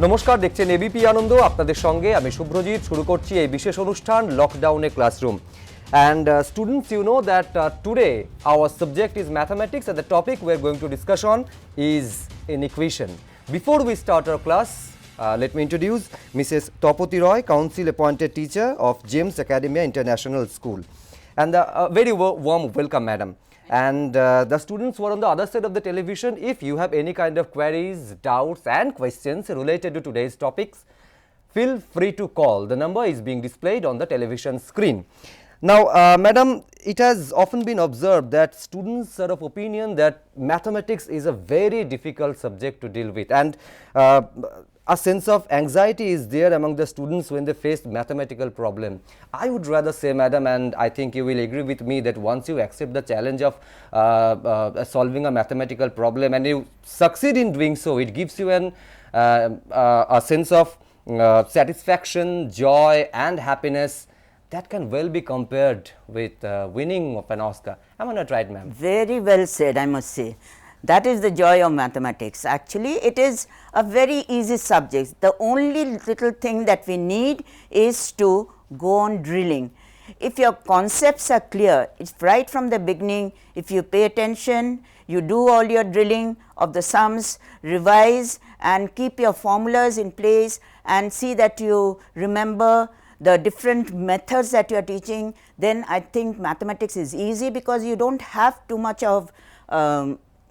নমস্কার, দেখছেন এবিপি আনন্দ। আপনাদের সঙ্গে আমি শুভ্রজিৎ। শুরু করছি এই বিশেষ অনুষ্ঠান লকডাউনে classroom. And students, you know that today our subject is mathematics and the topic we are going to discuss on is an equation. Before we start our class, let me introduce Mrs. Topati Roy, council appointed teacher of James Academia International School. And a very warm welcome, madam. And the students who are on the other side of the television, if you have any kind of queries, doubts and questions related to today's topics, feel free to call. The number is being displayed on the television screen. Now, madam, it has often been observed that students are of opinion that mathematics is a very difficult subject to deal with, and a sense of anxiety is there among the students when they face mathematical problem. I would rather say, madam, and I think you will agree with me, that once you accept the challenge of solving a mathematical problem and you succeed in doing so, it gives you a sense of satisfaction, joy and happiness that can well be compared with winning of an Oscar. Am I not right, ma'am? Very well said, I must say. That is the joy of mathematics. Actually, it is a very easy subject. The only little thing that we need is to go on drilling. If your concepts are clear, it's right from the beginning. If you pay attention, you do all your drilling of the sums, revise and keep your formulas in place and see that you remember the different methods that you are teaching, then I think mathematics is easy, because you don't have too much of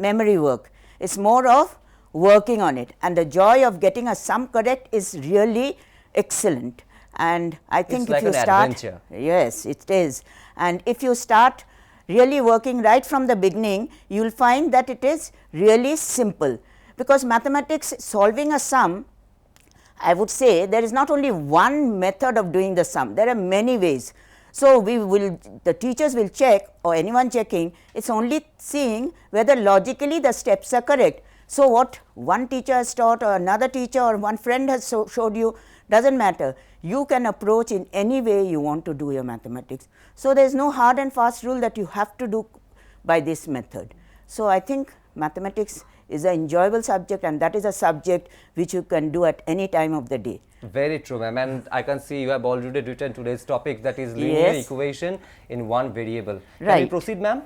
memory work. It's more of working on it, and the joy of getting a sum correct is really excellent. And I think it's if like you an start, adventure. yes, it is. And if you start really working right from the beginning, you will find that it is really simple, because mathematics, solving a sum, I would say there is not only one method of doing the sum, there are many ways. So, the teachers will check, or anyone checking, it is only seeing whether logically the steps are correct. So, what one teacher has taught or another teacher or one friend has showed you does not matter. You can approach in any way you want to do your mathematics. So, there is no hard and fast rule that you have to do by this method. So, I think mathematics is an enjoyable subject, and that is a subject which you can do at any time of the day. Very true, ma'am. And I can see you have already written today's topic, that is linear Yes. equation in one variable. Can we Right. proceed, ma'am?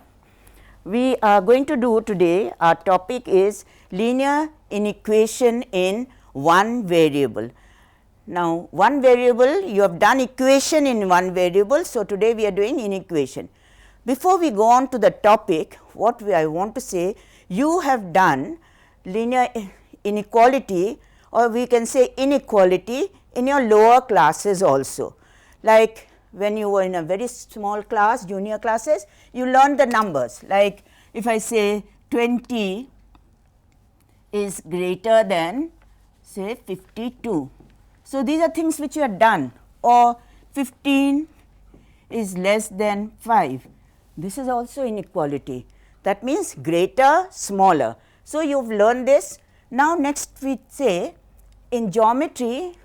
We are going to do today, our topic is linear inequation in one variable. Now, one variable, you have done equation in one variable. So, today we are doing inequation. Before we go on to the topic, what I want to say, you have done linear inequality, or we can say inequality, in your lower classes also. Like when you were in a very small class, junior classes, you learned the numbers. Like if I say 20 is greater than say 52. So, these are things which you have done, or 15 is less than 5. This is also inequality. That means greater, smaller. So, you have learned this. Now, next we say in geometry,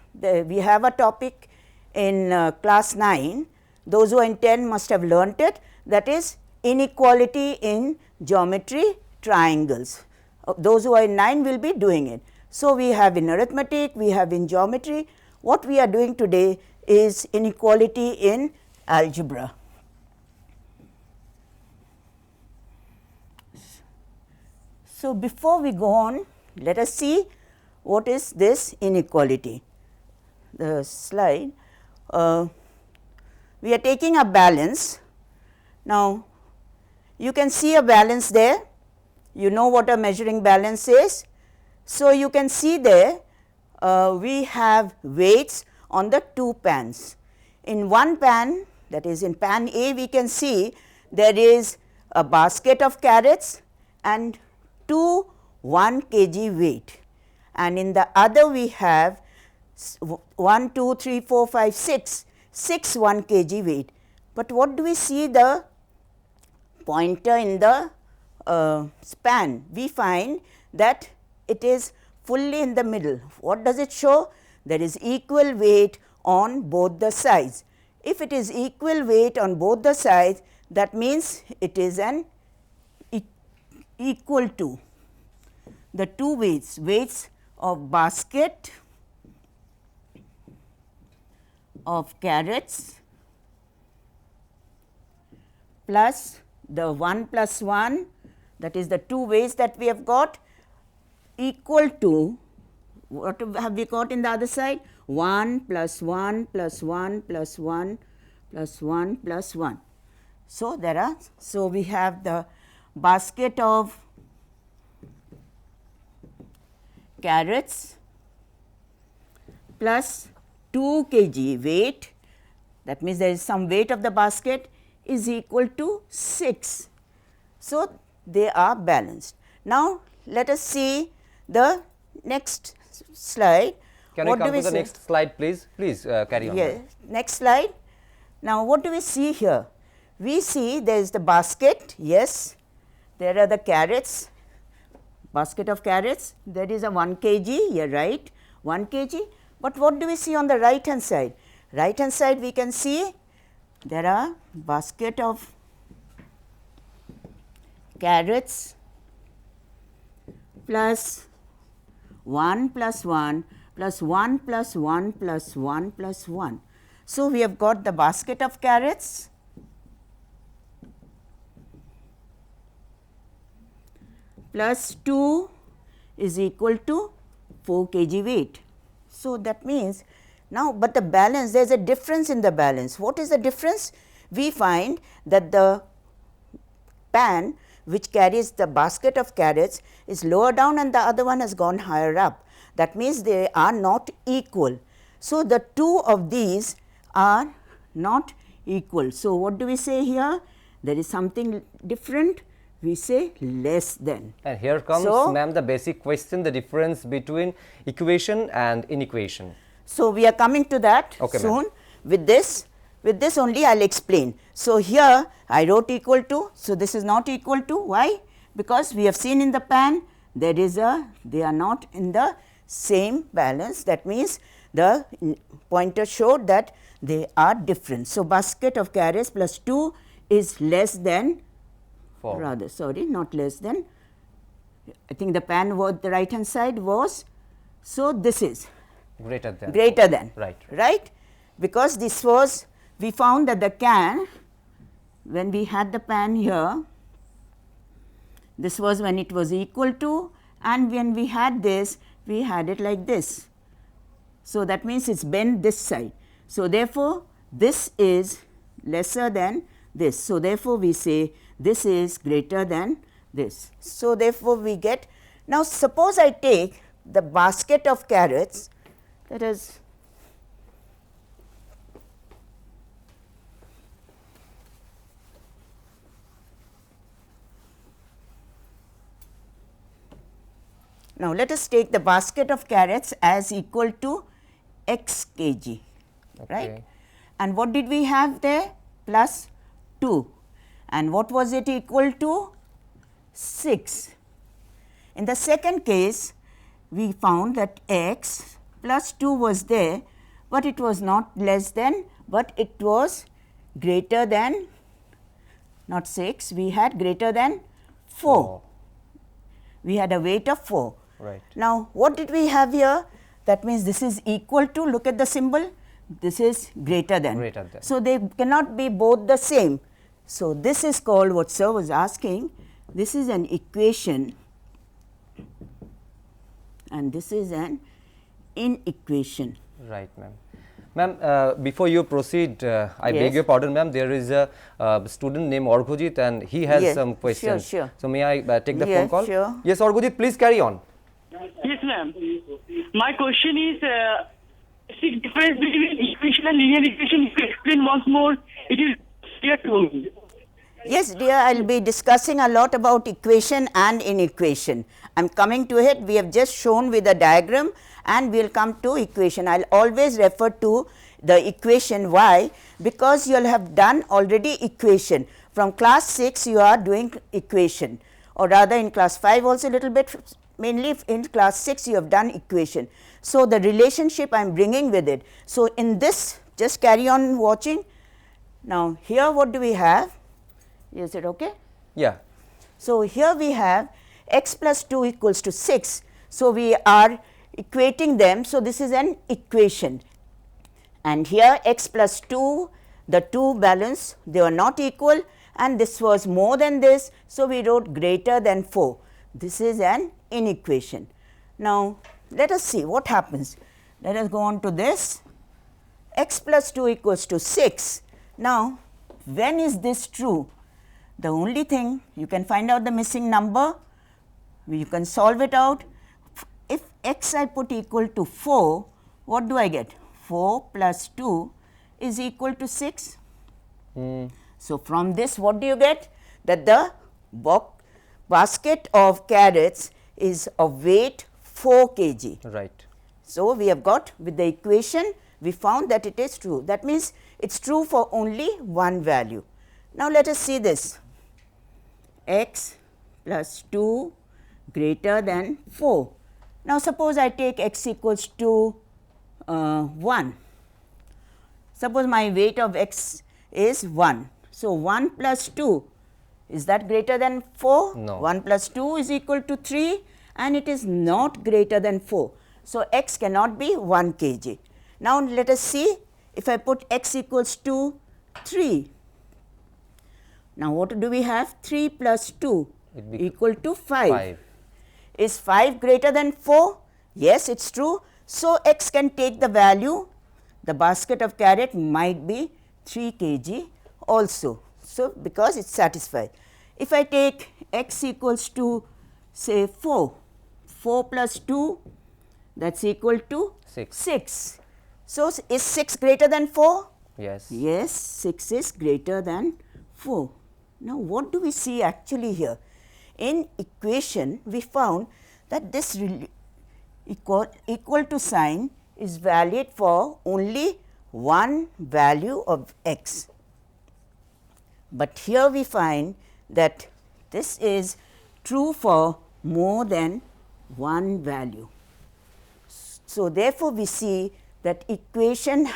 we have a topic in class 9. Those who are in 10 must have learnt it, that is inequality in geometry, triangles. Those who are in 9 will be doing it. So, we have in arithmetic, we have in geometry. What we are doing today is inequality in algebra. So, before we go on, let us see what is this inequality. The slide, we are taking a balance. Now, you can see a balance there, you know what a measuring balance is. So, you can see there we have weights on the two pans. In one pan, that is in pan A, we can see there is a basket of carrots and 2 1 kg weight, and in the other we have 1 2 3 4 5 6 1 kg weight. But what do we see the pointer in the span? We find that it is fully in the middle. What does it show? There is equal weight on both the sides. If it is equal weight on both the sides, that means it is an equal to the two weights of basket of carrots plus the 1 plus 1, that is the 2 ways that we have got, equal to, what have we got in the other side? 1 plus 1 plus 1 plus 1 plus 1 plus 1. So, so we have the basket of carrots plus 2 kg weight, that means there is some weight of the basket, is equal to 6. So, they are balanced. Now, let us see the next slide. Can we come to the next slide, please? Please carry on. Yes, next slide. Now, what do we see here? We see there is the basket, yes, there are the carrots, basket of carrots, there is a 1 kg, you are right, 1 kg. But what do we see on the right hand side? Right hand side we can see there are basket of carrots plus 1 plus 1 plus 1 plus 1 plus 1 plus 1. So, we have got the basket of carrots plus 2 is equal to 4 kg weight. So, that means now, but the balance, there is a difference in the balance. What is the difference? We find that the pan which carries the basket of carrots is lower down and the other one has gone higher up. That means, they are not equal. So, the two of these are not equal. So, what do we say here? There is something different, we say less than. And here comes, so, ma'am, the basic question, the difference between equation and inequation. So, we are coming to that soon. With this only I will explain. So, here I wrote equal to. So, this is not equal to. Why? Because we have seen in the pan there is they are not in the same balance. That means, the pointer showed that they are different. So, basket of carrots plus 2 is less than 4. Rather sorry, not less than, I think the pan was the right hand side was. So, this is greater than. Right. Because this was, we found that the can, when we had the pan here, this was when it was equal to, and when we had this, we had it like this. So, that means, it is bent this side. So, therefore, this is lesser than this. So, therefore, we say this is greater than this. So, therefore, we get, now suppose I take the basket of carrots, that is now let us take the basket of carrots as equal to x kg, right. And what did we have there? Plus 2. And what was it equal to? 6. In the second case, we found that x plus 2 was there, but it was not less than, but it was greater than, not 6, we had greater than 4. We had a weight of 4. Right. Now, what did we have here? That means, this is equal to, look at the symbol, this is greater than. So, they cannot be both the same. So, this is called, what sir was asking, this is an equation and this is an inequation. Right, ma'am. Ma'am, before you proceed, I beg your pardon, ma'am, there is a student named Orghojit and he has some questions. Sure. So, may I take the phone call? Sure. Yes, Orghojit, please carry on. Yes, ma'am. My question is, the difference between equation and linear equation, if you explain once more, it is clear to me. Yes, dear, I will be discussing a lot about equation and inequation. I am coming to it. We have just shown with a diagram and we will come to equation. I will always refer to the equation. Why? Because you will have done already equation. From class 6 you are doing equation, or rather in class 5 also little bit, mainly in class 6 you have done equation. So, the relationship I am bringing with it. So, in this just carry on watching. Now, here what do we have? Is it okay? Yeah. So, here we have x plus 2 equals to 6. So, we are equating them. So, this is an equation and here x plus 2, the two balance, they were not equal, and this was more than this. So, we wrote greater than 4. This is an inequation. Now, let us see what happens. Let us go on to this. X plus 2 equals to 6. Now, when is this true? The only thing, you can find out the missing number, you can solve it out. If x I put equal to 4, what do I get? 4 plus 2 is equal to 6. So, from this what do you get? That the basket of carrots is of weight 4 kg. Right. So, we have got with the equation, we found that it is true. That means, it is true for only one value. Now, let us see this. X plus 2 greater than 4. Now, suppose I take x equals to 1. Suppose my weight of x is 1. So, 1 plus 2, is that greater than 4? No. 1 plus 2 is equal to 3, and it is not greater than 4. So, x cannot be 1 kg. Now, let us see if I put x equals to 3. Now, what do we have? 3 plus 2 equal to 5. Is 5 greater than 4? Yes, it is true. So, x can take the value, the basket of carrot might be 3 kg also. So, because it is satisfied. If I take x equals to say 4, 4 plus 2, that is equal to 6. So, is 6 greater than 4? Yes. Yes, 6 is greater than 4. Now, what do we see actually here? In equation, we found that this equal to sign is valid for only one value of x. But here we find that this is true for more than one value. So, therefore, we see that equation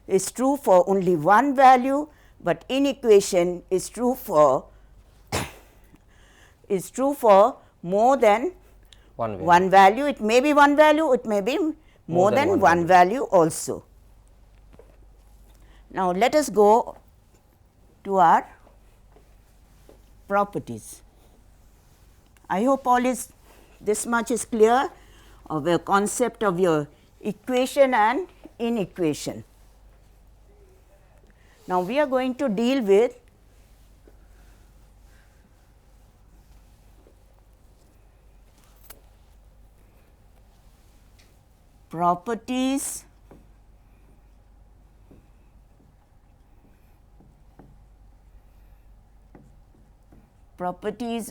is true for only one value, but inequation is true for more than one value. It may be one value, it may be more than one value also. Now, let us go to our properties. I hope all is this much is clear of the concept of your equation and inequation. Now, we are going to deal with properties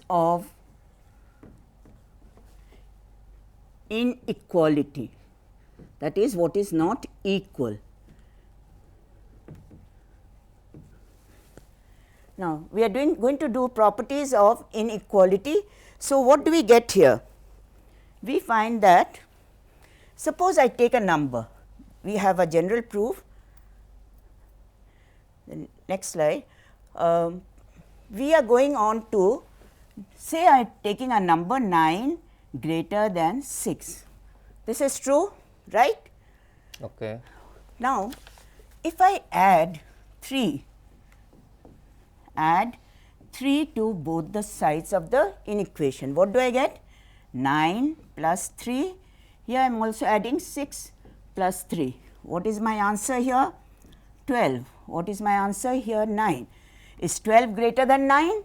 of inequality, that is what is not equal. Now, we are going to do properties of inequality. So, what do we get here? We find that suppose I take a number, we have a general proof. The next slide. We are going on to say I am taking a number 9 greater than 6. This is true, right? Okay. Now, if I add 3 to both the sides of the inequation, what do I get? 9 plus 3. Here I am also adding 6 plus 3. What is my answer here? 12. What is my answer here? 9. Is 12 greater than 9?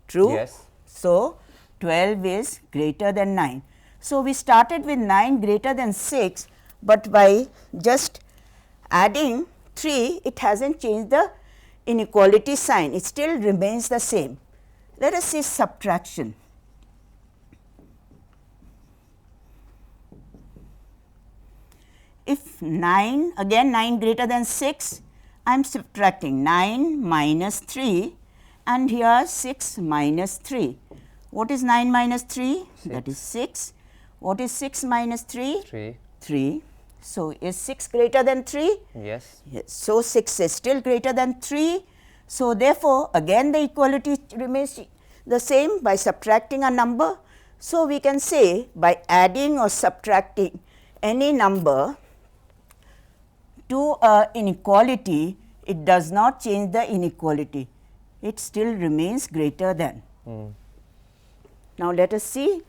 True. Yes. So, 12 is greater than 9. So, we started with 9 greater than 6, but by just adding 3, it has not changed the inequality sign, it still remains the same. Let us see subtraction. If 9, again 9 greater than 6, I am subtracting 9 minus 3 and here 6 minus 3. What is 9 minus 3? 6. That is 6. What is 6 minus 3? 3. 3. So, is 6 greater than 3? Yes. Yes. So, 6 is still greater than 3. So, therefore, again the equality remains the same by subtracting a number. So, we can say by adding or subtracting any number to inequality, it does not change the inequality. It still remains greater than. Now, let us see.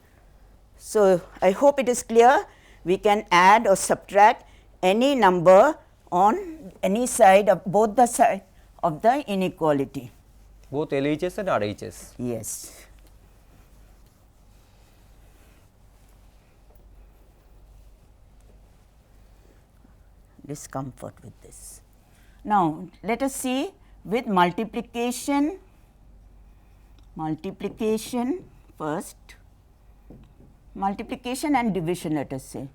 So, I hope it is clear. We can add or subtract any number on any side of both the side of the inequality. Both LHS and RHS. Yes. Discomfort with this. Now, let us see with multiplication first, multiplication and division, let us say,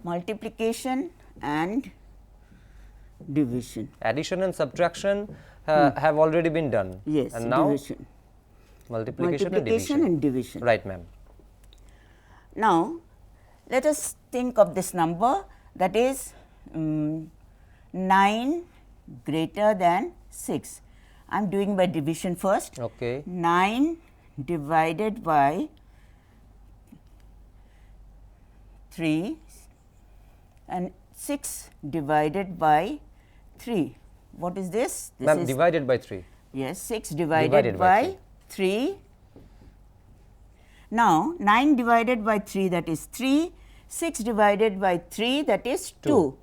multiplication and division. Addition and subtraction have already been done. Yes, and now division. multiplication And division. Right, ma'am. Now, let us think of this number, that is 9 greater than 6. I am doing by division first. Okay. 9 divided by 3 and 6 divided by 3. What is this? This Ma'am, is divided by 3. yes, 6 divided by by 3. Now, 9 divided by 3, that is 3, 6 divided by 3, that is 2.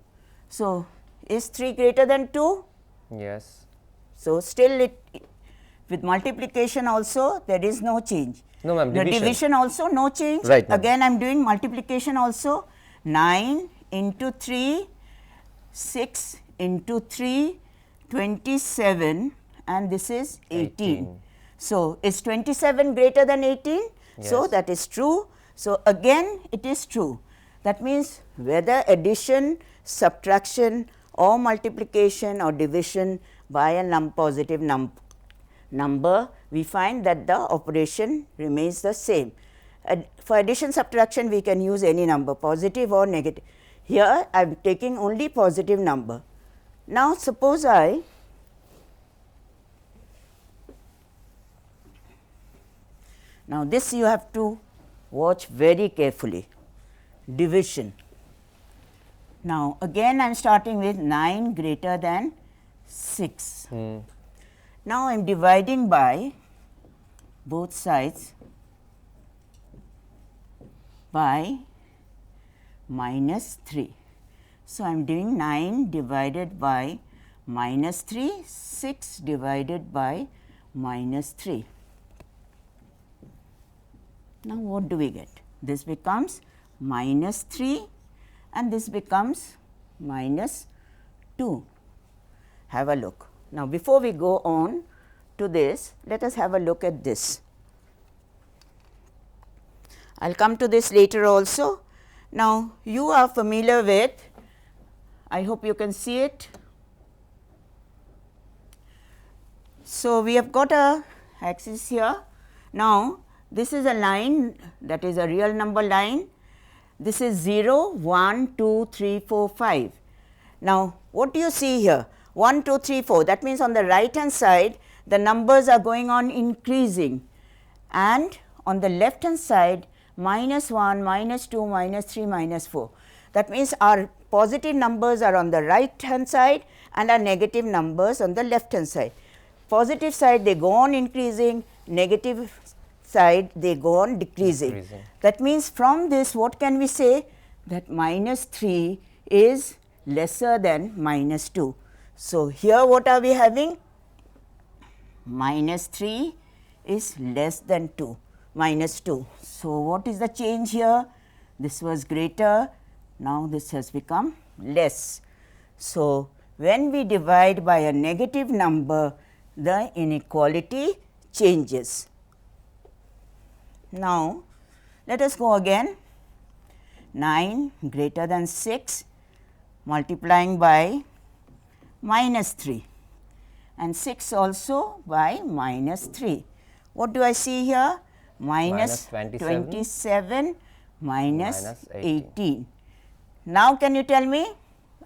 So, is 3 greater than 2? Yes. So, still it with multiplication also there is no change. No, ma'am, The division. division also no change. Right, ma'am. Again I am doing multiplication also. 9 into 3, 6 into 3, 27, and this is 18. 18. So, is 27 greater than 18? So, Yes. that is true. So, again it is true. That means, whether addition, subtraction or multiplication or division by a positive number, we find that the operation remains the same. For addition, subtraction, we can use any number, positive or negative. Here I am taking only positive number. Now, suppose now this you have to watch very carefully, division. Now, again I am starting with 9 greater than 6. Now, I am dividing by both sides by minus 3. So, I am doing 9 divided by minus 3, 6 divided by minus 3. Now, what do we get? This becomes minus 3 and this becomes minus 2. Have a look. Now, before we go on to this, let us have a look at this. I will come to this later also. Now, you are familiar with, I hope you can see it. So, we have got a axis here. Now, this is a line, that is a real number line. This is 0, 1, 2, 3, 4, 5. Now, what do you see here? 1, 2, 3, 4. That means, on the right hand side, the numbers are going on increasing, and on the left hand side, minus 1, minus 2, minus 3, minus 4. That means, our positive numbers are on the right hand side and our negative numbers on the left hand side. Positive side, they go on increasing, negative side, they go on decreasing. That means, from this what can we say? That minus 3 is lesser than minus 2. So, here what are we having? Minus 3 is less than 2, minus 2. So, what is the change here? This was greater, now this has become less. So, when we divide by a negative number, the inequality changes. Now, let us go again. 9 greater than 6 multiplying by minus 3 and 6 also by minus 3. What do I see here? Minus 27 minus 18. Now, can you tell me?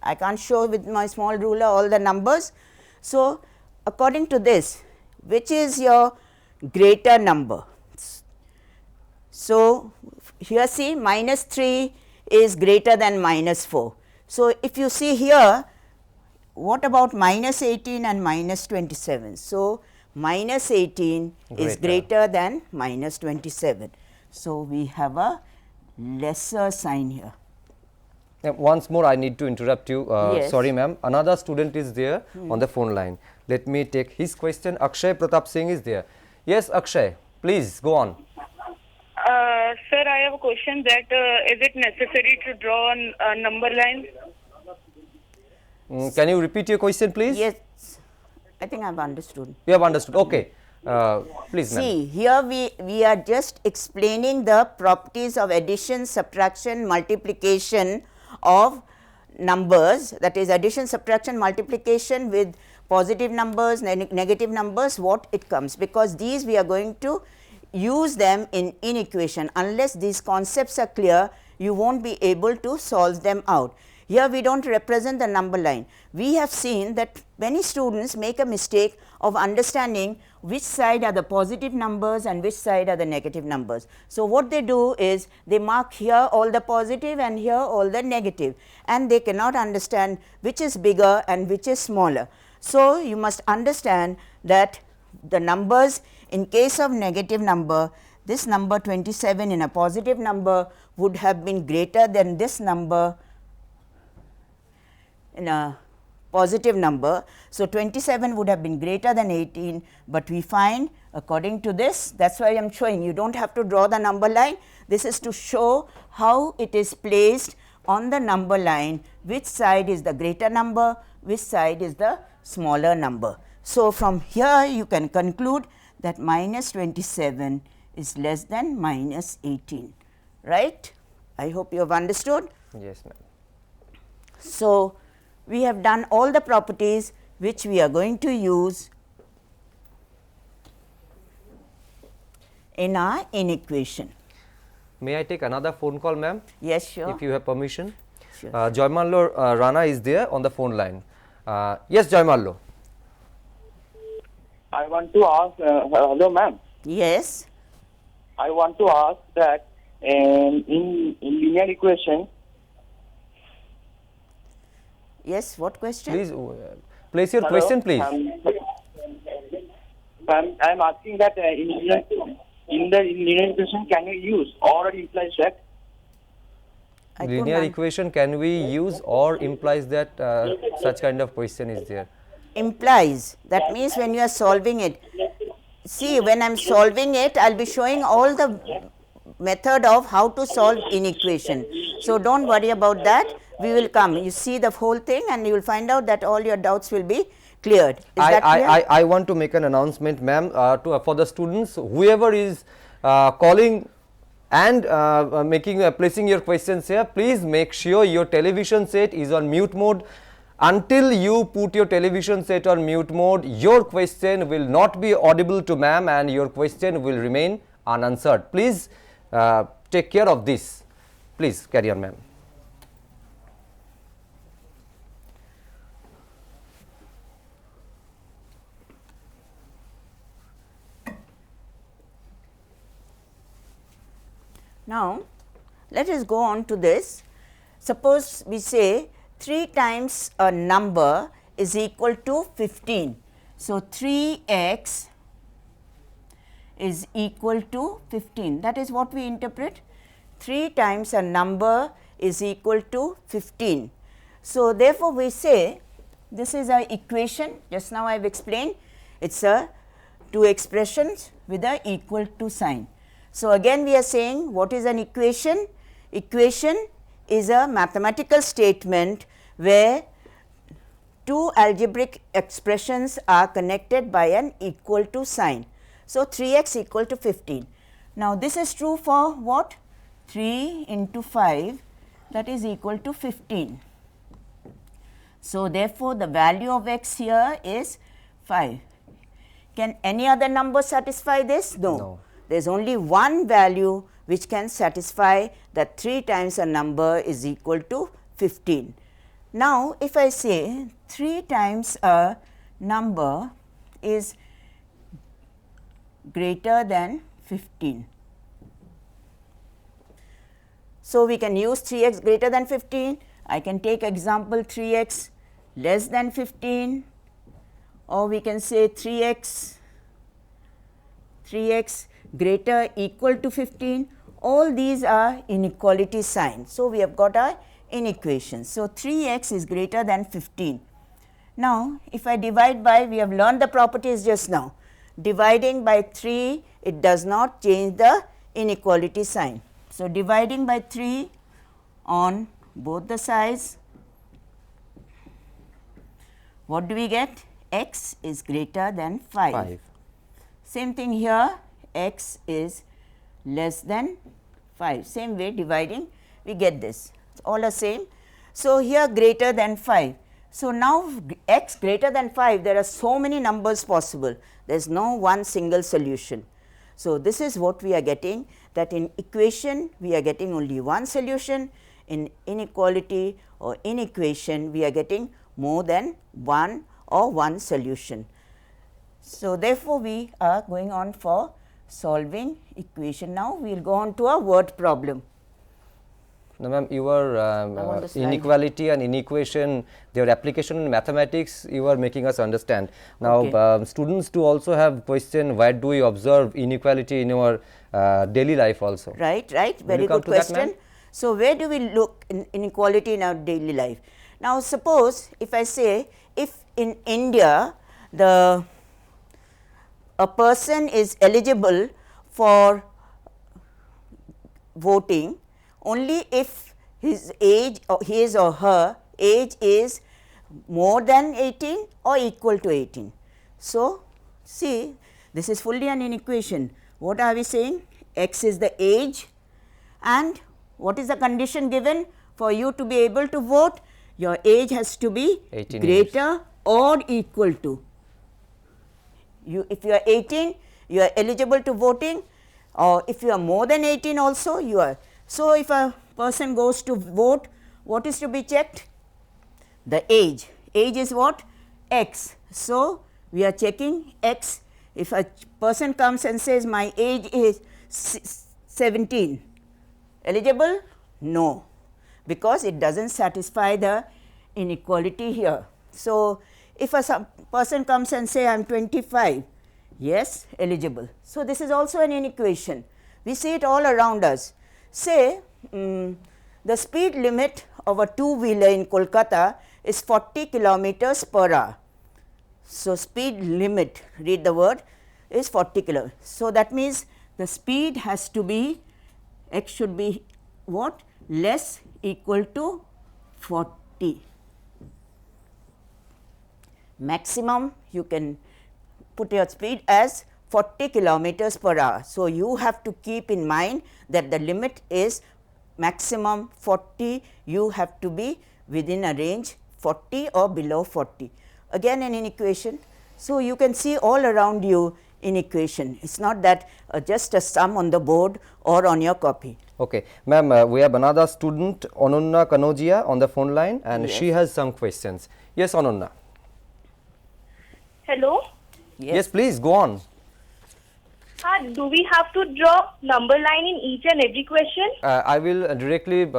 I can't show with my small ruler all the numbers. So, according to this, which is your greater number? So, here see minus 3 is greater than minus 4. So, if you see here, what about minus 18 and minus 27? So, minus 18 is greater than minus 27. So, we have a lesser sign here. Once more I need to interrupt you. Yes. Sorry ma'am, another student is there on the phone line. Let me take his question. Akshay Pratap Singh is there. Yes, Akshay, please go on. Sir, I have a question that is it necessary to draw a number line? Can you repeat your question please? Yes, I think I have understood. You have understood. Okay. Please ma'am. See, here we are just explaining the properties of addition, subtraction, multiplication of numbers, that is addition, subtraction, multiplication with positive numbers, negative numbers, what it comes, because these we are going to use them in equation. Unless these concepts are clear, you won't be able to solve them out. Here we don't represent the number line. We have seen that many students make a mistake of understanding which side are the positive numbers and which side are the negative numbers. So, what they do is they mark here all the positive and here all the negative, and they cannot understand which is bigger and which is smaller. So, you must understand that the numbers in case of negative number, this number 27 in a positive number would have been greater than this number in a positive number. So, 27 would have been greater than 18, but we find according to this, that is why I am showing, you do not have to draw the number line. This is to show how it is placed on the number line, which side is the greater number, which side is the smaller number. So, from here you can conclude that minus 27 is less than minus 18, right. I hope you have understood. Yes ma'am. So, we have done all the properties which we are going to use in our inequation. May I take another phone call ma'am? Yes, sure. If you have permission. Sure. Joymallo Rana is there on the phone line. Yes, Joymallo. I want to ask, hello ma'am. Yes. I want to ask that in linear equation. Yes, what question? Please place your Hello? question please. I am asking that in the linear equation can you use or implies that? I don't Linear un- equation, can we use or implies that such kind of question is there? implies, that means when you are solving it. See, when I am solving it, I will be showing all the method of how to solve inequation. So, do not worry about that, we will come. You see the whole thing and you will find out that all your doubts will be cleared. Is that clear? I want to make an announcement ma'am for the students, whoever is calling and placing your questions here, please make sure your television set is on mute mode. Until you put your television set on mute mode, your question will not be audible to ma'am and your question will remain unanswered. Please take care of this. Please carry on ma'am. Now, let us go on to this. Suppose we say 3 times a number is equal to 15. So, 3x is equal to 15, that is what we interpret. 3 times a number is equal to 15. So, therefore, we say this is our equation, just now I have explained, it is a 2 expressions with a equal to sign. So, again we are saying what is an equation? Equation is a mathematical statement where 2 algebraic expressions are connected by an equal to sign. So, 3x equal to 15. Now, this is true for what? 3 into 5, that is equal to 15. So, therefore, the value of x here is 5. Can any other number satisfy this? No. There is only one value which can satisfy that 3 times a number is equal to 15. Now, if I say 3 times a number is greater than 15. So, we can use 3x greater than 15. I can take example 3x less than 15, or we can say 3x greater equal to 15. All these are inequality signs. So, we have got our inequation. So, 3x is greater than 15. Now, if I divide by, we have learned the properties just now, dividing by 3, it does not change the inequality sign. So, dividing by 3 on both the sides, what do we get? X is greater than 5. 5. Same thing here, x is less than 5. Same way dividing, we get this. It's all the same. So, here greater than 5. So, now x greater than 5, there are so many numbers possible. There is no one single solution. So, this is what we are getting, that in equation we are getting only one solution, in inequality or inequation we are getting more than one or one solution. So, therefore, we are going on for solving equation. Now, we will go on to a word problem. Now, ma'am, your want the slide. inequality and inequation, their application in mathematics, you are making us understand. Now, Okay. Students do also have question, why do we observe inequality in our daily life also? Right, very you come good to that, question. ma'am? So, where do we look in inequality in our daily life? Now, suppose if I say, if in India a person is eligible for voting only if his age or his or her age is more than 18 or equal to 18. So, see, this is fully an inequation. What are we saying? X is the age, and what is the condition given for you to be able to vote? Your age has to be 18 greater or equal to. If you are 18, you are eligible to voting, or if you are more than 18 also you are. So, if a person goes to vote, what is to be checked? The age. Age is what? X. So, we are checking X. If a person comes and says my age is 17, eligible? No, because it does not satisfy the inequality here. So, if a person comes and say I am 25, yes, eligible. So, this is also an inequation. We see it all around us. Say the speed limit of a two-wheeler in Kolkata is 40 kilometers per hour. So, speed limit, read the word, is 40 kilometers. So, that means the speed has to be, x should be what? Less equal to 40. Maximum you can put your speed as 40 kilometers per hour. So, you have to keep in mind that the limit is maximum 40, you have to be within a range 40 or below 40. Again an inequation. So, you can see all around you inequation. It is not that just a sum on the board or on your copy. Okay, ma'am, we have another student, Ananya Kanojia, on the phone line, and Yes. she has some questions. Yes, Ananya. Hello. Yes, please go on. Do we have to draw number line in each and every question? I will directly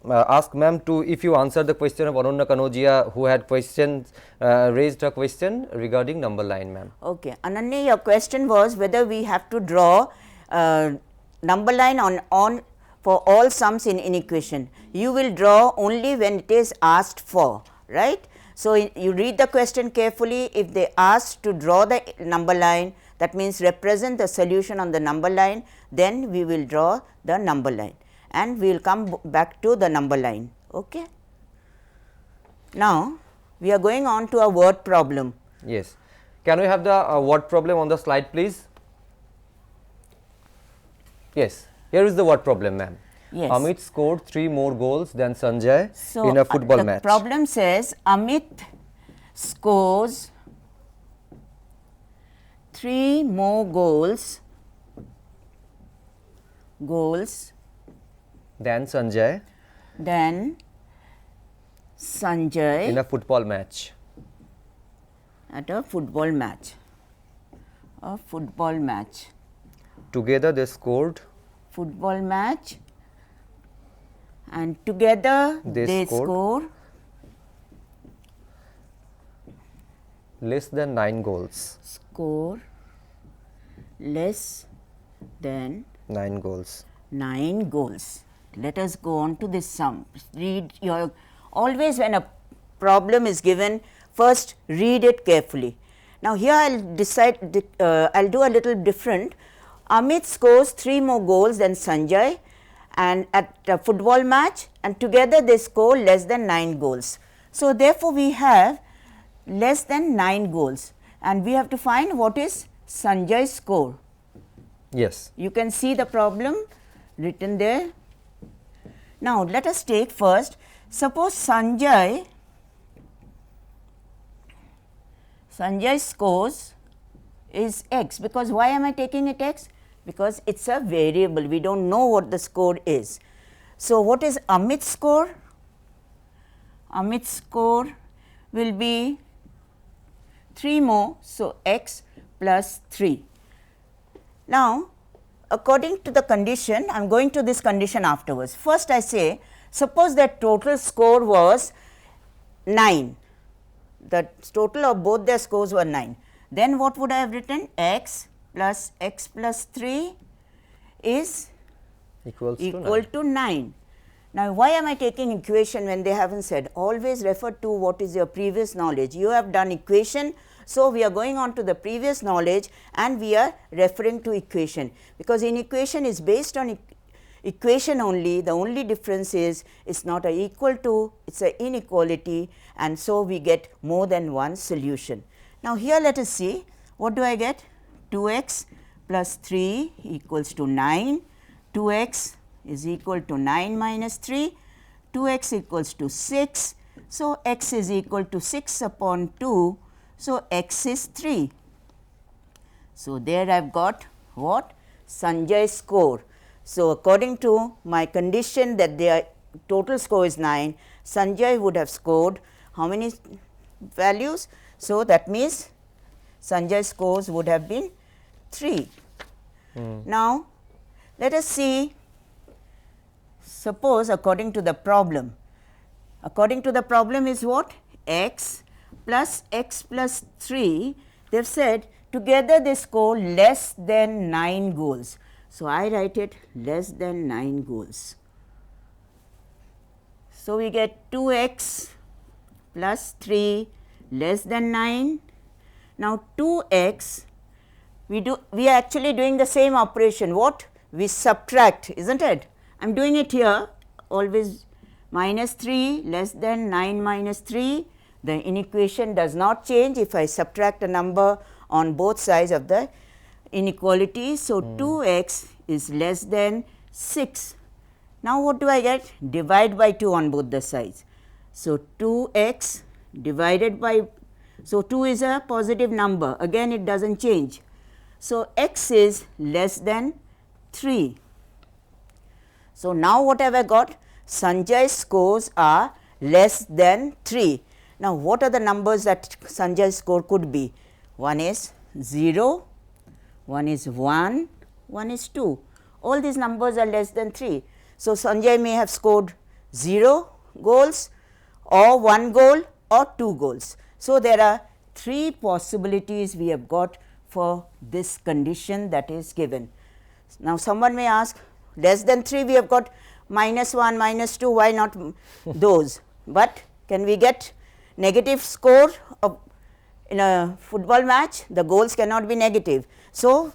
ask ma'am to, if you answer the question of Ananya Kanojia, who had questions, raised a question regarding number line, ma'am. Okay. Ananya, your question was whether we have to draw number line on for all sums in inequation. You will draw only when it is asked for, right? So, you read the question carefully. If they ask to draw the number line, that means represent the solution on the number line, then we will draw the number line and we will come back to the number line. Okay. Now, we are going on to a word problem. Yes. Can we have the word problem on the slide, please? Yes. Here is the word problem, ma'am. Yes. Amit scored 3 more goals than Sanjay So, in a football the match. problem says Amit scores 3 more goals Than Sanjay than Sanjay in a football match. at a football match. A football match. Together they scored Football match, and together They they scored score less than 9 goals. Score less than 9 goals. 9 goals. Let us go on to this sum. Read your, always when a problem is given, first read it carefully. Now, here I will decide, I will do a little different. Amit scores 3 more goals than Sanjay and at a football match, and together they score less than 9 goals. So, therefore, we have less than 9 goals and we have to find what is Sanjay's score. Yes. You can see the problem written there. Now, let us take first, suppose Sanjay scores is x, because why am I taking it x? Because it is a variable, we do not know what the score is. So, what is Amit's score? Amit's score will be 3 more, so x plus 3. Now, according to the condition, I am going to this condition afterwards. First I say, suppose that total score was 9, the total of both their scores were 9. Then what would I have written? X plus 3 is Equals to 9. Now, why am I taking equation when they have not said? Always refer to what is your previous knowledge. You have done equation. So, we are going on to the previous knowledge and we are referring to equation, because in equation is based on equation only. The only difference is it is not a equal to, it is a inequality, and so we get more than one solution. Now, here let us see what do I get. 2x plus 3 equals to 9, 2x is equal to 9 minus 3, 2x equals to 6. So, x is equal to 6 upon 2. So, x is 3. So, there I have got what? Sanjay's score. So, according to my condition that their total score is 9, Sanjay would have scored how many values? So, that means Sanjay's scores would have been 3. Now, let us see, suppose according to the problem is what? X plus 3, they have said together they score less than 9 goals. So, I write it less than 9 goals. So, we get 2x plus 3 less than 9. Now, 2x, we are actually doing the same operation. What? We subtract, isn't it? I am doing it here, always minus 3 less than 9 minus 3. The inequation does not change if I subtract a number on both sides of the inequality. So, 2x is less than 6. Now, what do I get? Divide by 2 on both the sides. So, 2x divided by, so 2 is a positive number, again it does not change. So, x is less than 3. So, now what have I got? Sanjay's scores are less than 3. Now, what are the numbers that Sanjay's score could be? One is 0, one is 1, one is 2. All these numbers are less than 3. So, Sanjay may have scored 0 goals or 1 goal or 2 goals. So, there are 3 possibilities we have got for this condition that is given. Now, someone may ask, less than 3 we have got minus 1, minus 2, why not those? But can we get negative score of in a football match? The goals cannot be negative. So,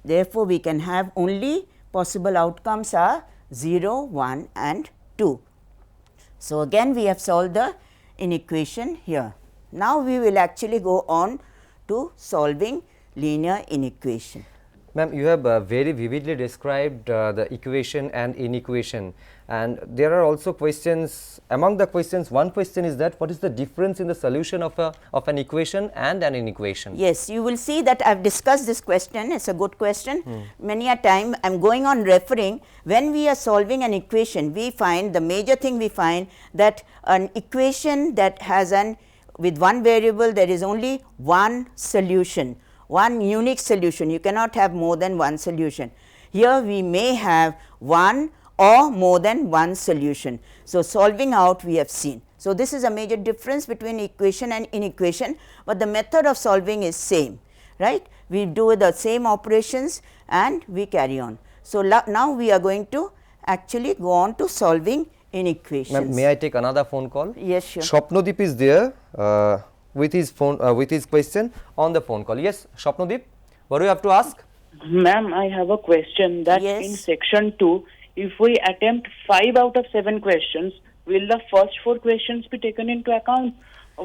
therefore, we can have only possible outcomes are 0, 1 and 2. So, again we have solved the inequation here. Now, we will actually go on to solving linear inequation. Ma'am, you have very vividly described the equation and inequation, and there are also questions. Among the questions, one question is that what is the difference in the solution of an equation and an inequation? Yes, you will see that I have discussed this question. It is a good question. Many a time I am going on referring, when we are solving an equation, we find the major thing we find that an equation that has with one variable there is only one solution, one unique solution. You cannot have more than one solution. Here we may have one or more than one solution. So, solving out we have seen. So, this is a major difference between equation and inequation, but the method of solving is same, right. We do the same operations and we carry on. So, now we are going to actually go on to solving inequations. Ma'am, may I take another phone call? Yes, sure. Shopnodeep is there with his phone with his question on the phone call. Yes, Shopnodeep, what do you have to ask? Ma'am, I have a question that Yes. in section 2, if we attempt 5 out of 7 questions, will the first 4 questions be taken into account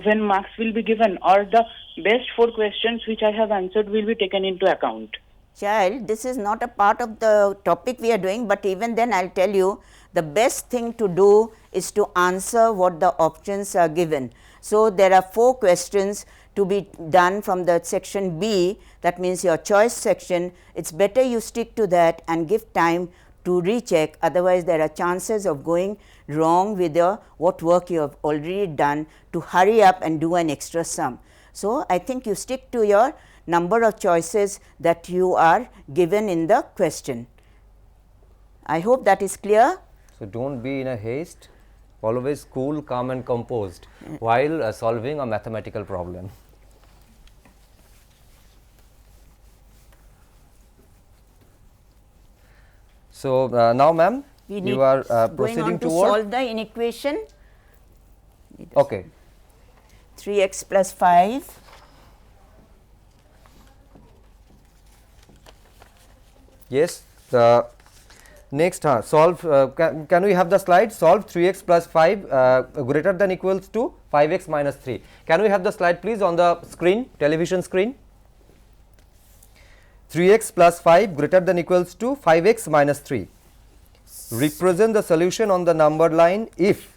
when marks will be given, or the best 4 questions which I have answered will be taken into account? Child, this is not a part of the topic we are doing, but even then I will tell you the best thing to do is to answer what the options are given. So, there are 4 questions to be done from the section B, that means your choice section. It is better you stick to that and give time to recheck, otherwise there are chances of going wrong with your what work you have already done to hurry up and do an extra sum. So, I think you stick to your number of choices that you are given in the question. I hope that is clear. So, do not be in a haste, always cool, calm and composed while solving a mathematical problem. So, now ma'am, you are going proceeding on to toward. solve the inequation. Okay. 3x plus 5. Yes, the next solve, can we have the slide? Solve 3x plus 5 greater than equals to 5x minus 3. Can we have the slide please on the screen, television screen? 3x plus 5 greater than equals to 5x minus 3. Represent the solution on the number line if.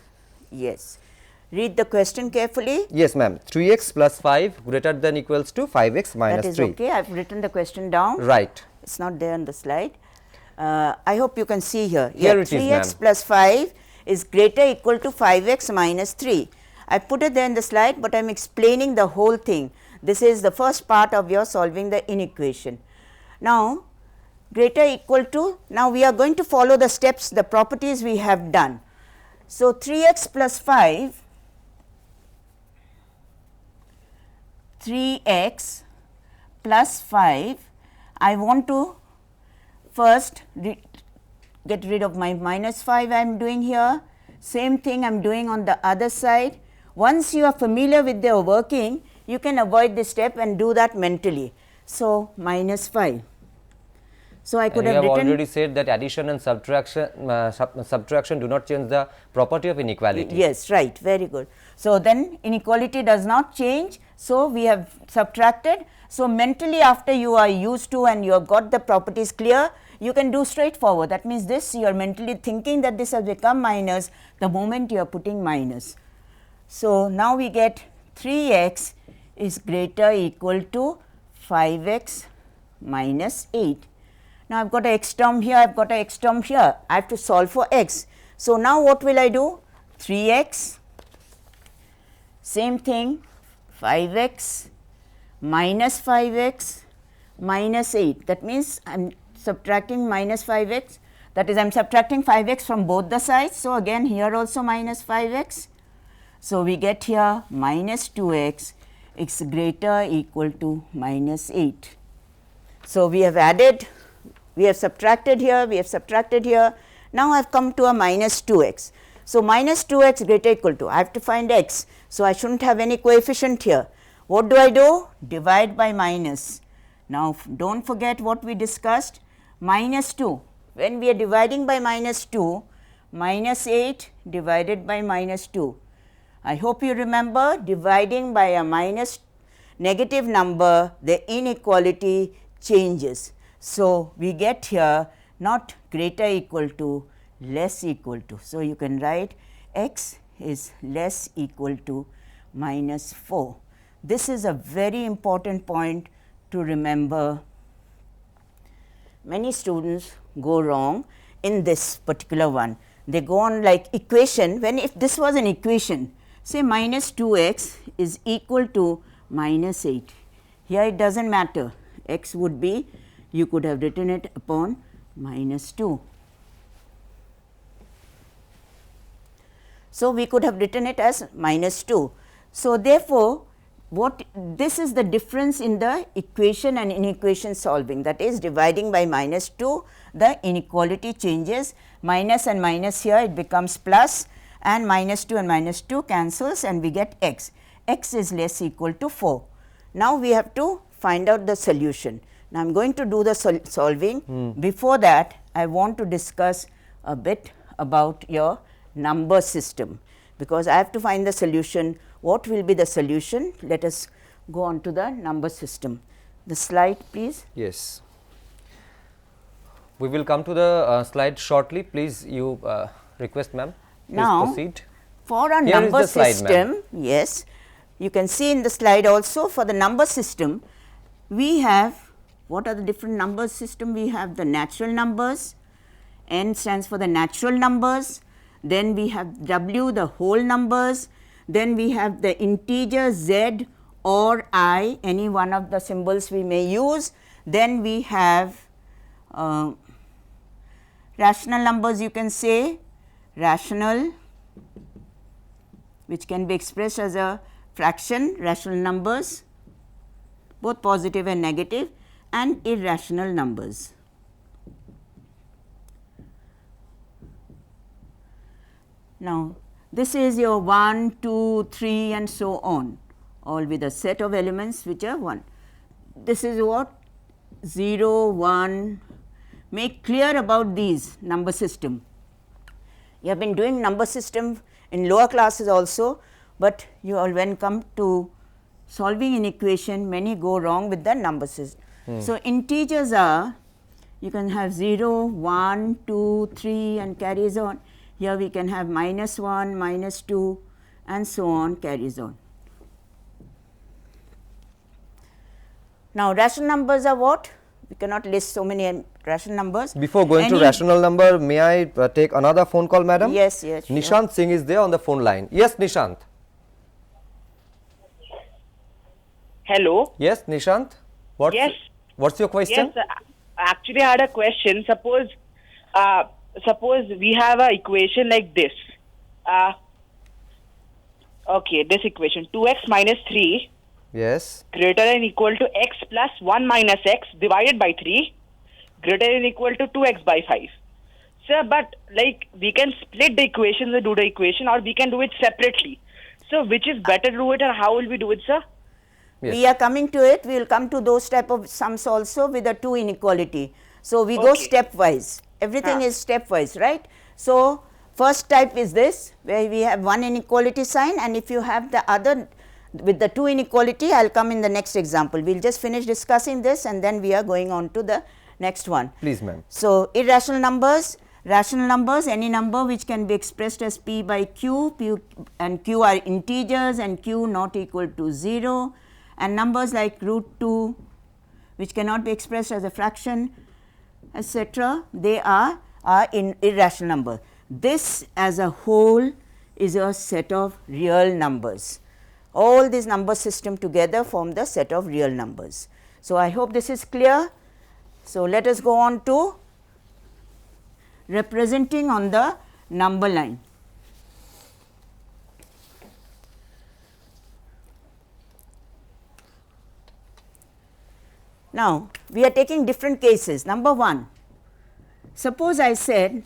Yes. Read the question carefully. Yes ma'am, 3x plus 5 greater than equals to 5x minus 3. That is okay. I have written the question down. Right. It is not there on the slide. I hope you can see here. Here it is, 3x ma'am. plus 5 is greater equal to 5x minus 3. I put it there in the slide, but I am explaining the whole thing. This is the first part of your solving the inequation. Now, greater equal to, now we are going to follow the steps, the properties we have done. So, 3x plus 5, 3x plus 5, I want to first get rid of my minus 5 I am doing here, same thing I am doing on the other side. Once you are familiar with their working, you can avoid this step and do that mentally. So, minus 5. So, I could And have you have written. already said that addition and subtraction do not change the property of inequality. Yes, right, very good. So, then inequality does not change. So, we have subtracted. So, mentally after you are used to and you have got the properties clear, you can do straightforward. That means, this you are mentally thinking that this has become minus the moment you are putting minus. So, now we get 3x is greater equal to 5x minus 8. Now, I have got a x term here, I have got a x term here, I have to solve for x. So, now what will I do? 3x, same thing, 5x minus 5x minus 8. That means, I am subtracting minus 5x, that is I am subtracting 5x from both the sides. So, again here also minus 5x. So, we get here minus 2x is greater equal to minus 8. So, we have added, we have subtracted here, we have subtracted here. Now, I have come to a minus 2x. So, minus 2x greater equal to, I have to find x. So, I should not have any coefficient here. What do I do? Divide by minus. Now, do not forget what we discussed, minus 2. When we are dividing by minus 2, minus 8 divided by minus 2. I hope you remember, dividing by a minus negative number, the inequality changes. So, we get here not greater equal to, less equal to. So, you can write x is less equal to minus 4. This is a very important point to remember. Many students go wrong in this particular one. They go on like equation, when if this was an equation, say minus 2x is equal to minus 8. Here it does not matter, x would be, you could have written it upon minus 2. So, we could have written it as minus 2. So, therefore, this is the difference in the equation and inequation solving, that is dividing by minus 2, the inequality changes, minus and minus here it becomes plus, and minus 2 and minus 2 cancels and we get x. X is less equal to 4. Now, we have to find out the solution. Now, I am going to do the solving. Before that, I want to discuss a bit about your number system, because I have to find the solution. What will be the solution? Let us go on to the number system. The slide, please. Yes. We will come to the slide shortly. Please, you request, ma'am. Please Now, proceed. for a Here is number the slide, system, yes, you can see in the slide also, for the number system, we have, what are the different number system? We have the natural numbers, N stands for the natural numbers, then we have W, the whole numbers, then we have the integer Z or I, any one of the symbols we may use, then we have rational numbers, you can say rational, which can be expressed as a fraction, rational numbers, both positive and negative, and irrational numbers. Now, this is your 1, 2, 3 and so on, all with a set of elements which are 1. This is what 0, 1, make clear about these number system. You have been doing number system in lower classes also, but you all when come to solving an equation, many go wrong with the number system. So, integers are, you can have 0, 1, 2, 3 and carries on. Here we can have minus 1, minus 2 and so on, carries on. Now, rational numbers are what? We cannot list so many rational numbers. Before going to rational number, may I take another phone call, madam? Yes, yes. Sure. Nishant Singh is there on the phone line. Yes, Nishant. Hello. Yes, Nishant. What's your question? Yes, actually I had a question. Suppose we have a equation like this. Okay, this equation 2x minus 3 Yes. greater than equal to x plus 1 minus x divided by 3 greater than equal to 2x by 5. Sir, but like we can split the equations and do the equation, or we can do it separately. So which is better to do it, or how will we do it, sir? Yes. We are coming to it, we will come to those type of sums also with a 2 inequality. So, we go stepwise, everything is stepwise, right. So, first type is this, where we have one inequality sign, and if you have the other with the 2 inequality, I will come in the next example. We will just finish discussing this and then we are going on to the next one. Please, ma'am. So, irrational numbers, rational numbers, any number which can be expressed as p by q, p and q are integers and q not equal to 0, and numbers like root 2 which cannot be expressed as a fraction, etc., they are in irrational number. This as a whole is a set of real numbers. All these number system together form the set of real numbers. So, I hope this is clear. So, let us go on to representing on the number line. Now, we are taking different cases. Number 1, suppose I said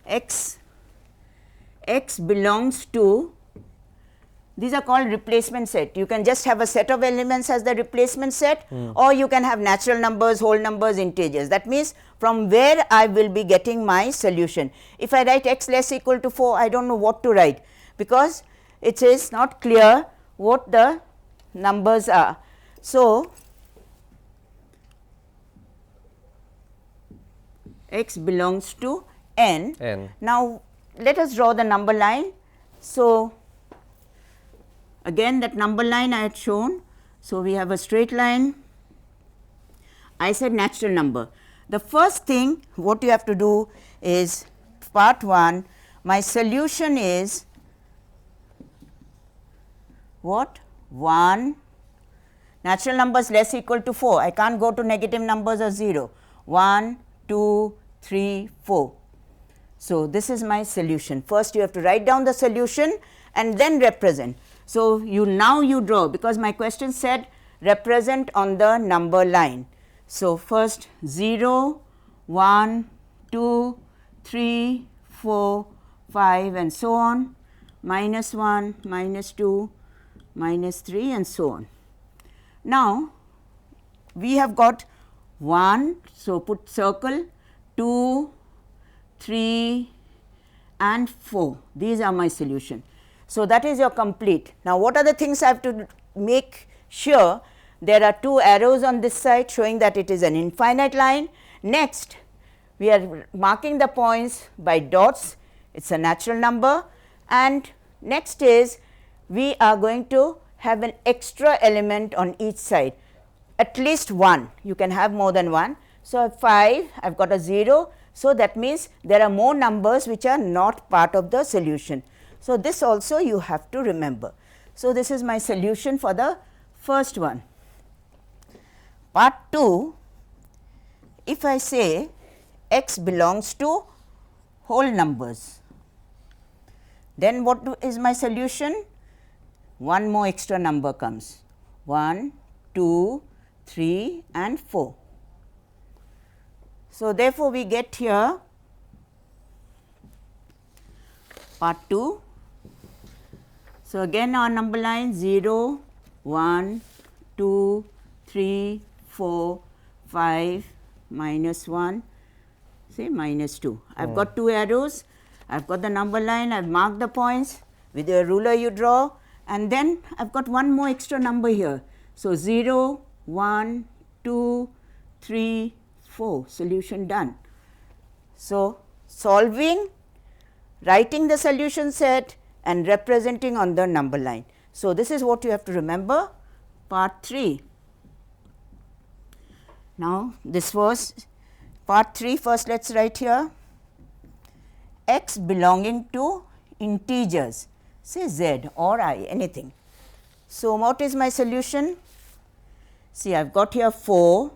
x belongs to, these are called replacement set. You can just have a set of elements as the replacement set, or you can have natural numbers, whole numbers, integers. That means, from where I will be getting my solution. If I write x less equal to 4, I do not know what to write, because it is not clear what the numbers are. So, x belongs to n. Now, let us draw the number line. So, again that number line I had shown. So, we have a straight line. I said natural number. The first thing what you have to do is part 1, my solution is what? 1, natural numbers less equal to 4. I can't go to negative numbers or 0. 1, 2, 3, 4. So, this is my solution. First you have to write down the solution and then represent. So, now you draw, because my question said represent on the number line. So, first 0, 1, 2, 3, 4, 5 and so on, minus 1, minus 2, minus 3 and so on. Now, we have got 1, so put circle, 2, 3 and 4. These are my solution. So, that is your complete. Now, what are the things I have to make sure? There are 2 arrows on this side showing that it is an infinite line. Next, we are marking the points by dots, it is a natural number, and next is we are going to have an extra element on each side, at least one, you can have more than one. So, 5, I have got a 0, so that means there are more numbers which are not part of the solution. So, this also you have to remember. So, this is my solution for the first one. Part 2, if I say x belongs to whole numbers, then what is my solution? One more extra number comes, 1, 2, 3 and 4. So, therefore, we get here part 2. So, again our number line 0, 1, 2, 3, 4, 5, minus 1, say minus 2. I have got 2 arrows, I have got the number line, I have marked the points, with your ruler you draw, and then I have got one more extra number here. So, 0, 1, 2, 3, 4, solution done. So, solving, writing the solution set and representing on the number line. So, this is what you have to remember, part 3. Now, this was part 3. First, let us write here x belonging to integers, say z or I, anything. So, what is my solution? See, I have got here 4,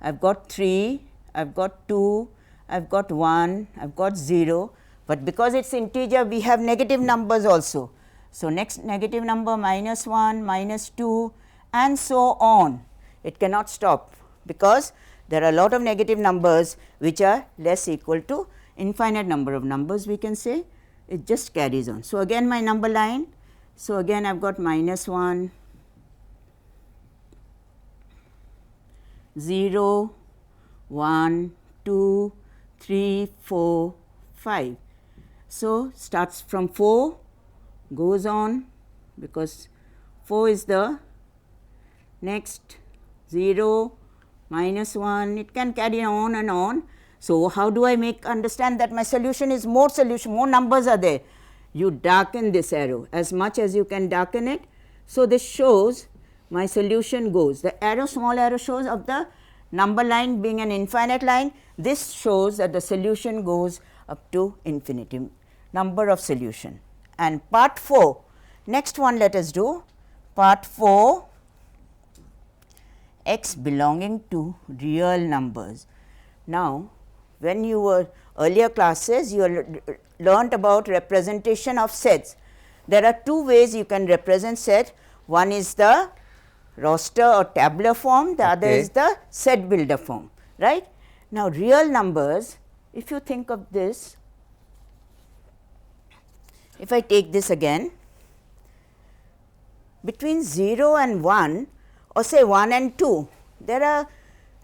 I have got 3, I have got 2, I have got 1, I have got 0, but because it is integer we have negative numbers also. So, next negative number minus 1, minus 2 and so on. It cannot stop, because there are a lot of negative numbers which are less equal to infinite number of numbers, we can say, it just carries on. So, again my number line. So, again I have got minus 1, 0, 1, 2, 3, 4, 5. So, starts from 4, goes on, because 4 is the next, 0, minus 1, it can carry on and on. So, how do I make understand that my solution is more numbers are there? You darken this arrow as much as you can darken it. So, this shows my solution goes, the arrow, small arrow shows of the number line being an infinite line, this shows that the solution goes up to infinity, number of solution. And part 4, next one let us do, part 4, x belonging to real numbers. Now, when you were earlier classes, you learnt about representation of sets. There are 2 ways you can represent set. One is the roster or tabular form, the other is the set builder form, right. Now, real numbers, if you think of this, if I take this again, between 0 and 1 or say 1 and 2, there are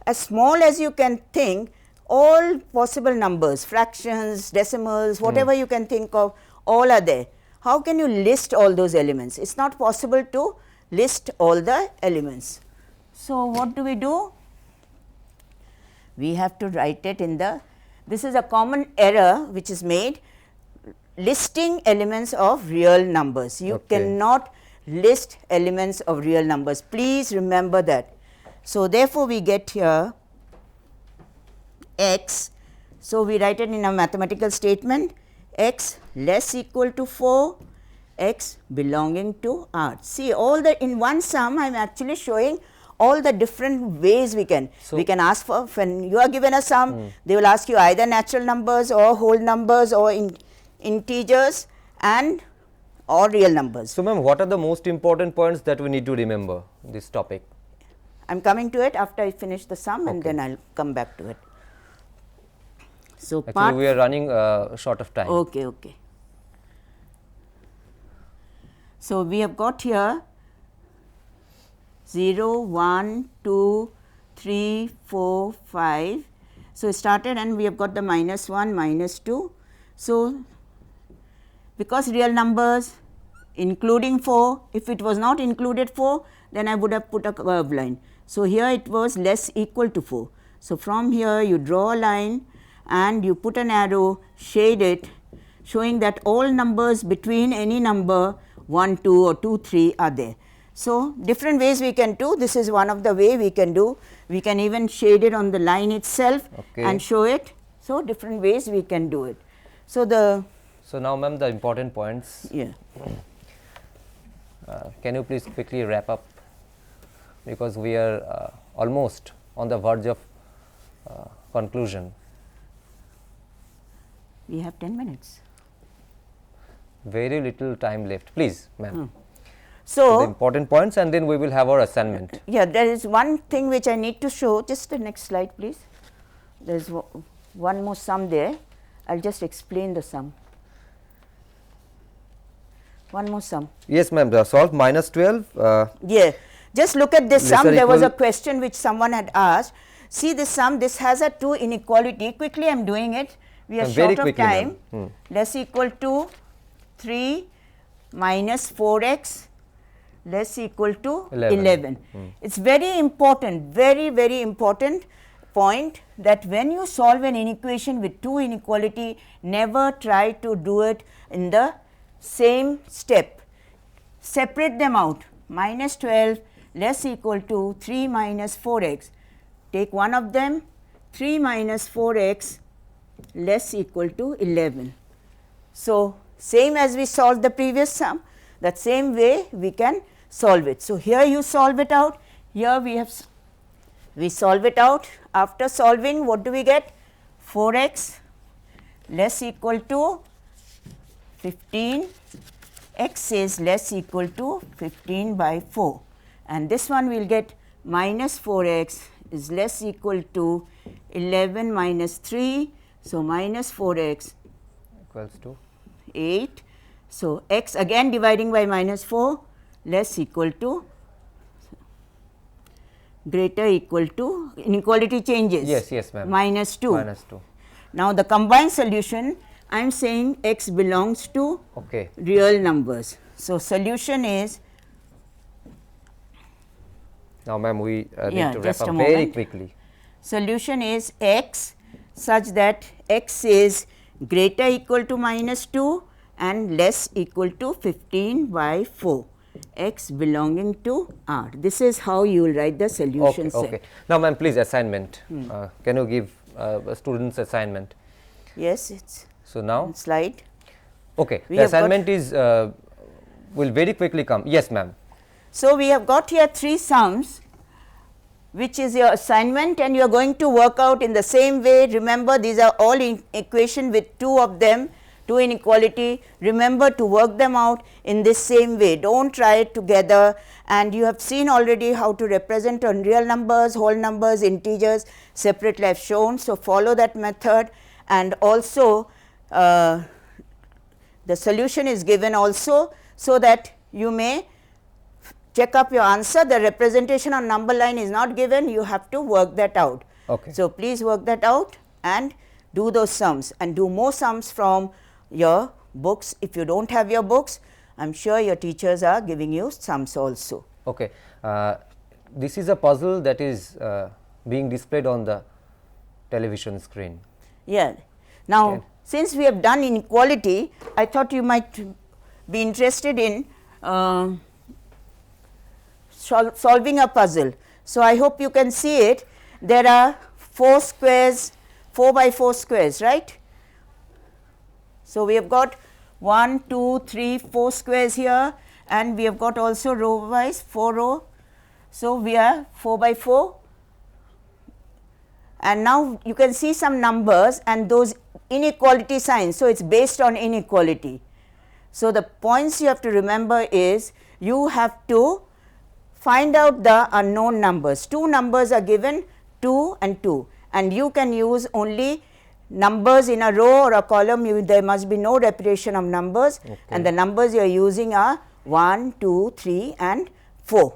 as small as you can think, all possible numbers, fractions, decimals, whatever you can think of, all are there. How can you list all those elements? It is not possible to list all the elements. So, what do? We have to write it in the, this is a common error which is made, listing elements of real numbers. You cannot list elements of real numbers, please remember that. So, therefore, we get here x. So, we write it in a mathematical statement, x less equal to 4, x belonging to R. See, all the in one sum I am actually showing all the different ways we can. We can ask for, when you are given a sum, they will ask you either natural numbers or whole numbers or integers and or real numbers. So ma'am, what are the most important points that we need to remember this topic? I am coming to it after I finish the sum and then I will come back to it. So, Actually, we are running short of time. Okay, okay. So, we have got here 0, 1, 2, 3, 4, 5. So, we started and we have got the -1, -2. So, because real numbers including 4, if it was not included 4, then I would have put a curved line. So, here it was less equal to 4. So, from here you draw a line and you put an arrow, shade it, showing that all numbers between any number 1, 2 or 2, 3 are there. So, different ways we can do, this is one of the way we can do. We can even shade it on the line itself and show it. So, different ways we can do it. So, now ma'am, the important points. Yeah. Can you please quickly wrap up, because we are almost on the verge of conclusion. We have 10 minutes. Very little time left, please ma'am. So, the important points and then we will have our assignment. Yeah, there is one thing which I need to show, just the next slide please. There is one more sum there, I will just explain the sum. One more sum. Yes ma'am, solve -12. Yeah, just look at this sum. There was a equal- question which someone had asked. See this sum, this has a 2 inequality. Quickly I am doing it. We are Very short of quickly, time. ma'am. Less equal to 3 minus 4x less equal to 11. It's very important, very important point that when you solve an inequation with 2 inequality, never try to do it in the same step. Separate them out. -12 less equal to 3 minus 4x. Take one of them, 3 minus 4x less equal to 11. So, same as we solved the previous sum, that same way we can solve it. So, here you solve it out, here we solve it out. After solving, what do we get? 4x less equal to 15, x is less equal to 15 by 4, and this one we will get minus 4x is less equal to 11 minus 3. So, minus 4x equals to 8. So, x again dividing by minus 4 less equal to greater equal to, inequality changes. Yes ma'am. Minus 2. -2. Now, the combined solution, I am saying x belongs to real numbers. So, solution is, now ma'am, we need Yeah, to wrap just up a very moment. quickly. solution is x such that x is greater equal to minus 2 and less equal to 15 by 4, x belonging to R. This is how you will write the solution set. Okay. Now ma'am, please assignment. Can you give students assignment? Yes, it's So now, on slide. okay, We the have got- assignment is will very quickly come. Yes ma'am. So, we have got here 3 sums, which is your assignment, and you are going to work out in the same way. Remember, these are all in equation with 2 of them, 2 inequality. Remember to work them out in this same way. Don't try it together, and you have seen already how to represent on real numbers, whole numbers, integers separately I have shown. So, follow that method, and also the solution is given also, so that you may check up your answer. The representation on number line is not given, you have to work that out. Okay. So, please work that out and do those sums, and do more sums from your books. If you do not have your books, I am sure your teachers are giving you sums also. Okay. This is a puzzle that is being displayed on the television screen. Yeah. Now, Okay. since we have done inequality, I thought you might be interested in solving a puzzle. So, I hope you can see it. There are 4 squares, 4 by 4 squares, right. So, we have got 1, 2, 3, 4 squares here, and we have got also row wise 4 row So we are 4 by 4. And now you can see some numbers and those inequality signs. So it's based on inequality. So the points you have to remember is you have to find out the unknown numbers. Two numbers are given, 2 and 2, and you can use only numbers in a row or a column. There must be no repetition of numbers, and the numbers you are using are 1, 2, 3 and 4.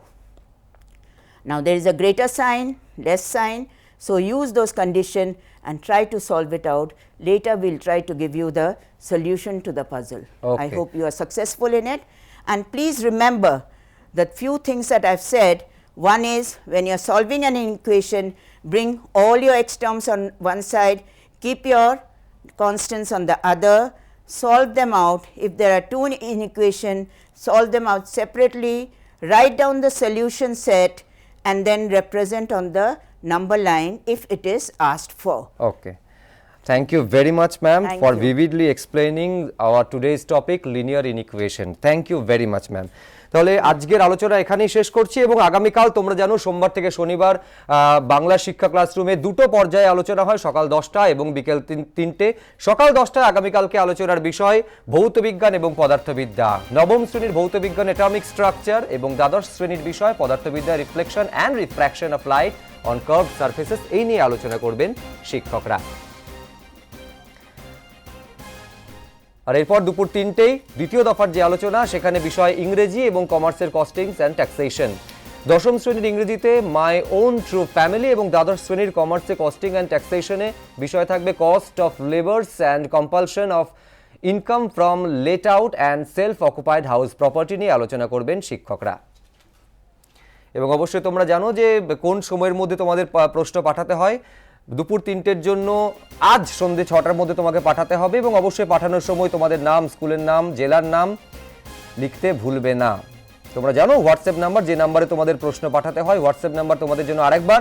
Now there is a greater sign, less sign. So use those conditions and try to solve it out. Later we will try to give you the solution to the puzzle. I hope you are successful in it. And please remember that few things that I have said. One is, when you are solving an equation, bring all your x terms on one side, keep your constants on the other, solve them out. If there are two in equation, solve them out separately, write down the solution set and then represent on the number line if it is asked for. Okay. Thank you very much, ma'am, Thank for you. vividly explaining our today's topic, linear inequation. Thank you very much, ma'am. তাহলে আজকের আলোচনা এখানেই শেষ করছি এবং আগামীকাল তোমরা জানো সোমবার থেকে শনিবার বাংলা শিক্ষা ক্লাসরুমে দুটো পর্যায়ে আলোচনা হয়, সকাল 10টা এবং বিকেল 3টে। সকাল 10টায় আগামীকালকে আলোচনার বিষয় ভৌতবিজ্ঞান এবং পদার্থবিদ্যা, নবম শ্রেণীর ভৌতবিজ্ঞান অ্যাটমিক স্ট্রাকচার এবং দ্বাদশ শ্রেণীর বিষয় পদার্থবিদ্যা reflection and refraction of light on curved surfaces, এই নিয়ে আলোচনা করবেন শিক্ষকরা। আর এরপর দুপুর 3টেই দ্বিতীয় দফার যে আলোচনা, সেখানে বিষয় ইংরেজি এবং কমার্সের কস্টিংস অ্যান্ড ট্যাক্সেশন। দশম শ্রেণীর ইংরেজিতে মাই ওন ট্রু ফ্যামিলি এবং দ্বাদশ শ্রেণীর কমার্সে কস্টিং অ্যান্ড ট্যাক্সেশনে বিষয় থাকবে cost of labours and compulsion of income from late out and self occupied house property নিয়ে আলোচনা করবেন শিক্ষকরা। এবং অবশ্যই তোমরা জানো যে কোন সময়ের মধ্যে তোমাদের প্রশ্ন পাঠাতে হয়। দুপুর 3টের জন্য আজ সন্ধ্যে 6টার মধ্যে তোমাকে পাঠাতে হবে এবং অবশ্যই পাঠানোর সময় তোমাদের নাম, স্কুলের নাম, জেলার নাম লিখতে ভুলবে না। তোমরা জানো হোয়াটসঅ্যাপ নাম্বার, যে নাম্বারে তোমাদের প্রশ্ন পাঠাতে হয়, হোয়াটসঅ্যাপ নাম্বার তোমাদের জন্য আরেকবার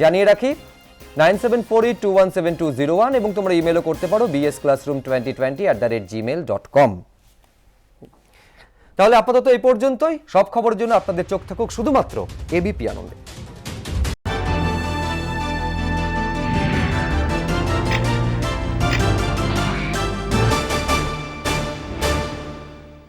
জানিয়ে রাখি 9748217201 এবং তোমরা ইমেলও করতে পারো bsclassroom2020@gmail.com। তাহলে আপাতত এই পর্যন্তই। সব খবরের জন্য আপনাদের চোখ থাকুক শুধুমাত্র এবিপি আনন্দে।